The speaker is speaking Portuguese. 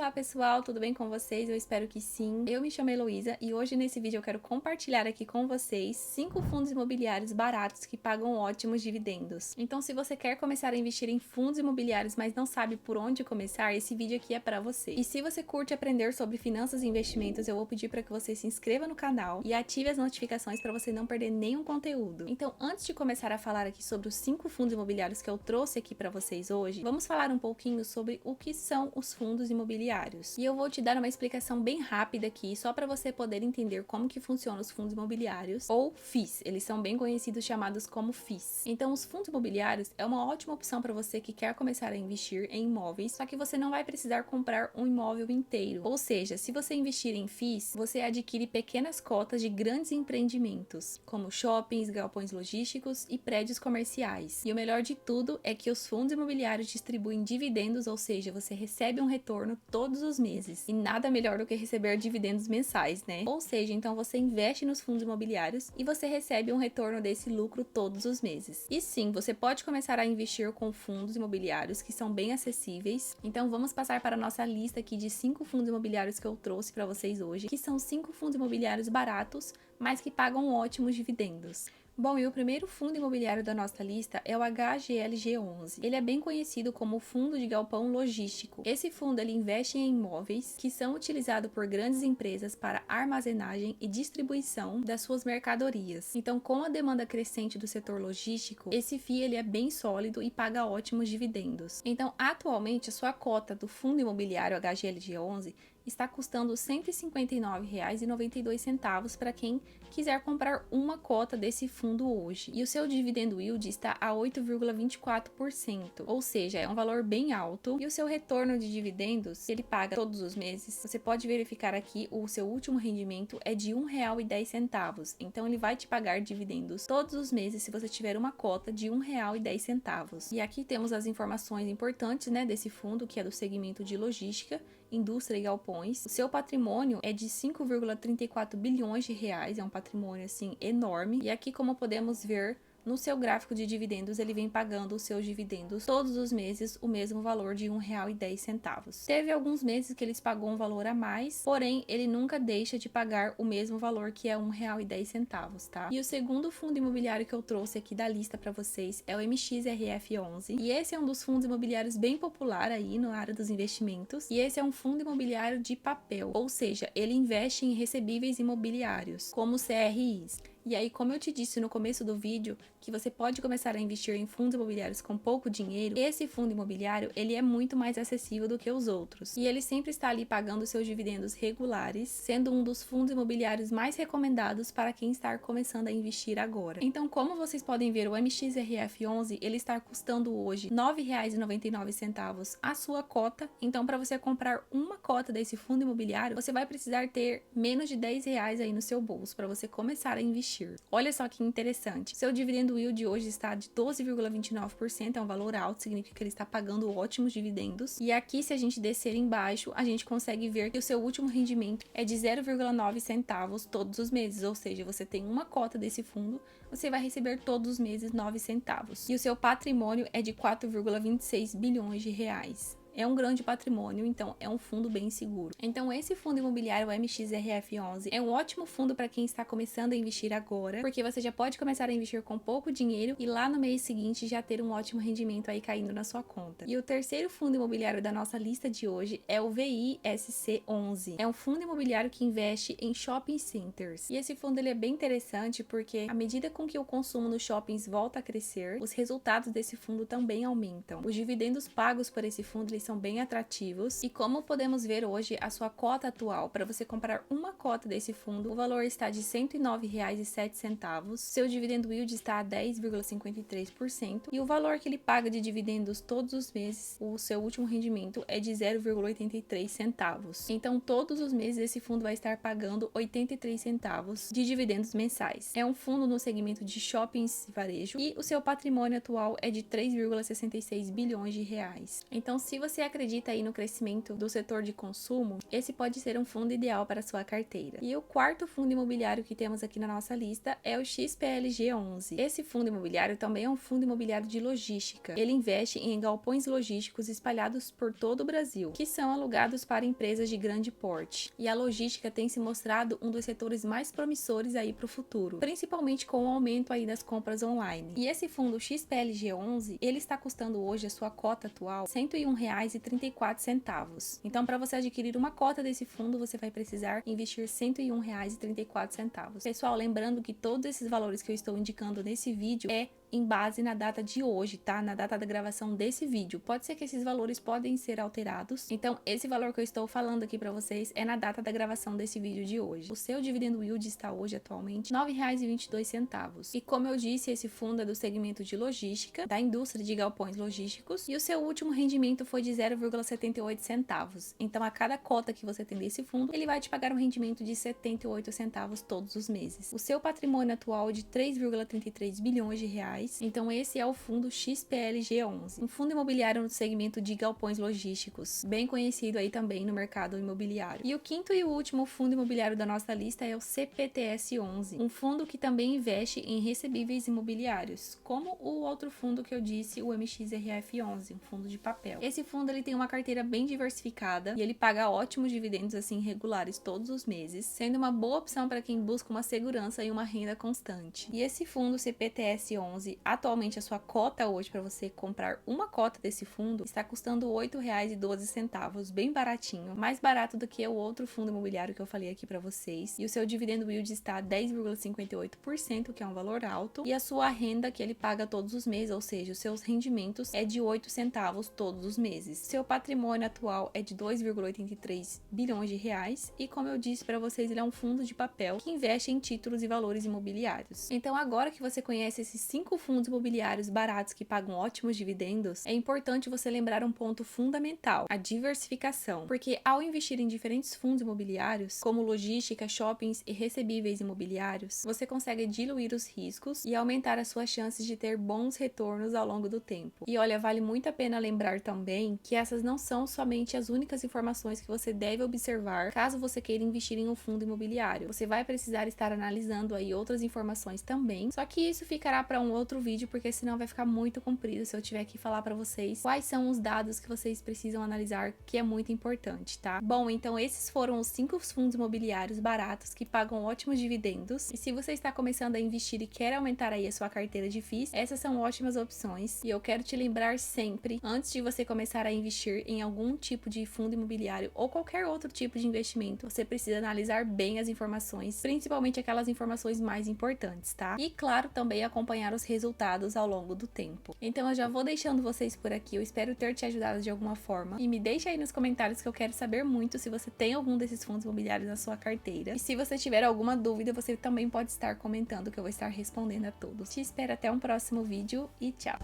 Olá pessoal, tudo bem com vocês? Eu espero que sim. Eu me chamo Heloísa e hoje nesse vídeo eu quero compartilhar aqui com vocês 5 fundos imobiliários baratos que pagam ótimos dividendos. Então se você quer começar a investir em fundos imobiliários, mas não sabe por onde começar, esse vídeo aqui é para você. E se você curte aprender sobre finanças e investimentos, eu vou pedir para que você se inscreva no canal e ative as notificações para você não perder nenhum conteúdo. Então antes de começar a falar aqui sobre os 5 fundos imobiliários que eu trouxe aqui para vocês hoje, vamos falar um pouquinho sobre o que são os fundos imobiliários. E eu vou te dar uma explicação bem rápida aqui, só para você poder entender como que funcionam os fundos imobiliários, ou FIIs. Eles são bem conhecidos, chamados como FIIs. Então, os fundos imobiliários é uma ótima opção para você que quer começar a investir em imóveis, só que você não vai precisar comprar um imóvel inteiro. Ou seja, se você investir em FIIs, você adquire pequenas cotas de grandes empreendimentos, como shoppings, galpões logísticos e prédios comerciais. E o melhor de tudo é que os fundos imobiliários distribuem dividendos, ou seja, você recebe um retorno todos os meses. E nada melhor do que receber dividendos mensais, né? Ou seja, então você investe nos fundos imobiliários e você recebe um retorno desse lucro todos os meses. E sim, você pode começar a investir com fundos imobiliários que são bem acessíveis. Então vamos passar para a nossa lista aqui de 5 fundos imobiliários que eu trouxe para vocês hoje, que são 5 fundos imobiliários baratos, mas que pagam ótimos dividendos. Bom, e o primeiro fundo imobiliário da nossa lista é o HGLG11. Ele é bem conhecido como Fundo de Galpão Logístico. Esse fundo ele investe em imóveis que são utilizados por grandes empresas para armazenagem e distribuição das suas mercadorias. Então, com a demanda crescente do setor logístico, esse FII ele é bem sólido e paga ótimos dividendos. Então, atualmente, a sua cota do fundo imobiliário HGLG11 está custando R$ 159,92 para quem quiser comprar uma cota desse fundo hoje. E o seu dividendo yield está a 8,24%, ou seja, é um valor bem alto. E o seu retorno de dividendos, ele paga todos os meses. Você pode verificar aqui, o seu último rendimento é de R$ 1,10. Então ele vai te pagar dividendos todos os meses se você tiver uma cota de R$ 1,10. E aqui temos as informações importantes, né, desse fundo, que é do segmento de logística, indústria e galpões. O seu patrimônio é de 5,34 bilhões de reais, é um patrimônio assim enorme. E aqui, como podemos ver no seu gráfico de dividendos, ele vem pagando os seus dividendos todos os meses o mesmo valor de R$ 1,10. Teve alguns meses que eles pagou um valor a mais, porém ele nunca deixa de pagar o mesmo valor, que é R$ 1,10, tá? E o segundo fundo imobiliário que eu trouxe aqui da lista para vocês é o MXRF11, e esse é um dos fundos imobiliários bem popular aí na área dos investimentos, e esse é um fundo imobiliário de papel, ou seja, ele investe em recebíveis imobiliários, como CRIs. E aí, como eu te disse no começo do vídeo, que você pode começar a investir em fundos imobiliários com pouco dinheiro, esse fundo imobiliário, ele é muito mais acessível do que os outros. E ele sempre está ali pagando seus dividendos regulares, sendo um dos fundos imobiliários mais recomendados para quem está começando a investir agora. Então, como vocês podem ver, o MXRF11, ele está custando hoje R$ 9,99 a sua cota. Então, para você comprar uma cota desse fundo imobiliário, você vai precisar ter menos de R$ 10 aí no seu bolso para você começar a investir. Olha só que interessante. Seu dividendo yield hoje está de 12,29%, é um valor alto, significa que ele está pagando ótimos dividendos. E aqui, se a gente descer embaixo, a gente consegue ver que o seu último rendimento é de 0,9 centavos todos os meses, ou seja, você tem uma cota desse fundo, você vai receber todos os meses 9 centavos. E o seu patrimônio é de 4,26 bilhões de reais. É um grande patrimônio, então é um fundo bem seguro. Então esse fundo imobiliário, o MXRF11, é um ótimo fundo para quem está começando a investir agora, porque você já pode começar a investir com pouco dinheiro e lá no mês seguinte já ter um ótimo rendimento aí caindo na sua conta. E o terceiro fundo imobiliário da nossa lista de hoje é o VISC11. É um fundo imobiliário que investe em shopping centers. E esse fundo ele é bem interessante porque à medida com que o consumo nos shoppings volta a crescer, os resultados desse fundo também aumentam. Os dividendos pagos por esse fundo eles são bem atrativos e, como podemos ver hoje, a sua cota atual para você comprar uma cota desse fundo, o valor está de R$ 109,07, seu dividendo yield está a 10,53% e o valor que ele paga de dividendos todos os meses, o seu último rendimento é de 0,83 centavos. Então todos os meses esse fundo vai estar pagando 83 centavos de dividendos mensais. É um fundo no segmento de shoppings e varejo e o seu patrimônio atual é de 3,66 bilhões de reais. Então, se você você acredita aí no crescimento do setor de consumo, esse pode ser um fundo ideal para a sua carteira. E o quarto fundo imobiliário que temos aqui na nossa lista é o XPLG11. Esse fundo imobiliário também é um fundo imobiliário de logística. Ele investe em galpões logísticos espalhados por todo o Brasil, que são alugados para empresas de grande porte. E a logística tem se mostrado um dos setores mais promissores aí para o futuro, principalmente com o aumento aí das compras online. E esse fundo XPLG11, ele está custando hoje a sua cota atual R$ 101,34. Então, para você adquirir uma cota desse fundo, você vai precisar investir R$ 101,34. Pessoal, lembrando que todos esses valores que eu estou indicando nesse vídeo é em base na data de hoje, tá? Na data da gravação desse vídeo. Pode ser que esses valores podem ser alterados. Então, esse valor que eu estou falando aqui para vocês é na data da gravação desse vídeo de hoje. O seu dividendo yield está hoje atualmente R$ 9,22. E como eu disse, esse fundo é do segmento de logística, da indústria de galpões logísticos, e o seu último rendimento foi de 0,78 centavos. Então, a cada cota que você tem desse fundo, ele vai te pagar um rendimento de 78 centavos todos os meses. O seu patrimônio atual é de 3,33 bilhões de reais. Então esse é o fundo XPLG11, um fundo imobiliário no segmento de galpões logísticos, bem conhecido aí também no mercado imobiliário. E o quinto e o último fundo imobiliário da nossa lista é o CPTS11, um fundo que também investe em recebíveis imobiliários, como o outro fundo que eu disse, o MXRF11, um fundo de papel. Esse fundo ele tem uma carteira bem diversificada e ele paga ótimos dividendos assim regulares todos os meses, sendo uma boa opção para quem busca uma segurança e uma renda constante. E esse fundo CPTS11, atualmente a sua cota hoje para você comprar uma cota desse fundo está custando R$ 8,12, bem baratinho, mais barato do que o outro fundo imobiliário que eu falei aqui para vocês. E o seu dividendo yield está a 10,58%, que é um valor alto, e a sua renda que ele paga todos os meses, ou seja, os seus rendimentos é de 8 centavos todos os meses. Seu patrimônio atual é de 2,83 bilhões de reais e, como eu disse para vocês, ele é um fundo de papel que investe em títulos e valores imobiliários. Então, agora que você conhece esses 5 fundos imobiliários baratos que pagam ótimos dividendos, é importante você lembrar um ponto fundamental: a diversificação. Porque ao investir em diferentes fundos imobiliários, como logística, shoppings e recebíveis imobiliários, você consegue diluir os riscos e aumentar as suas chances de ter bons retornos ao longo do tempo. E olha, vale muito a pena lembrar também que essas não são somente as únicas informações que você deve observar caso você queira investir em um fundo imobiliário. Você vai precisar estar analisando aí outras informações também, só que isso ficará para um outro vídeo, porque senão vai ficar muito comprido se eu tiver que falar para vocês quais são os dados que vocês precisam analisar, que é muito importante, tá? Bom, então esses foram os 5 fundos imobiliários baratos que pagam ótimos dividendos. E se você está começando a investir e quer aumentar aí a sua carteira de FIIs, essas são ótimas opções. E eu quero te lembrar sempre, antes de você começar a investir em algum tipo de fundo imobiliário ou qualquer outro tipo de investimento, você precisa analisar bem as informações, principalmente aquelas informações mais importantes, tá? E claro, também acompanhar os resultados ao longo do tempo. Então eu já vou deixando vocês por aqui, eu espero ter te ajudado de alguma forma, e me deixa aí nos comentários que eu quero saber muito se você tem algum desses fundos imobiliários na sua carteira, e se você tiver alguma dúvida, você também pode estar comentando que eu vou estar respondendo a todos. Te espero até um próximo vídeo e tchau!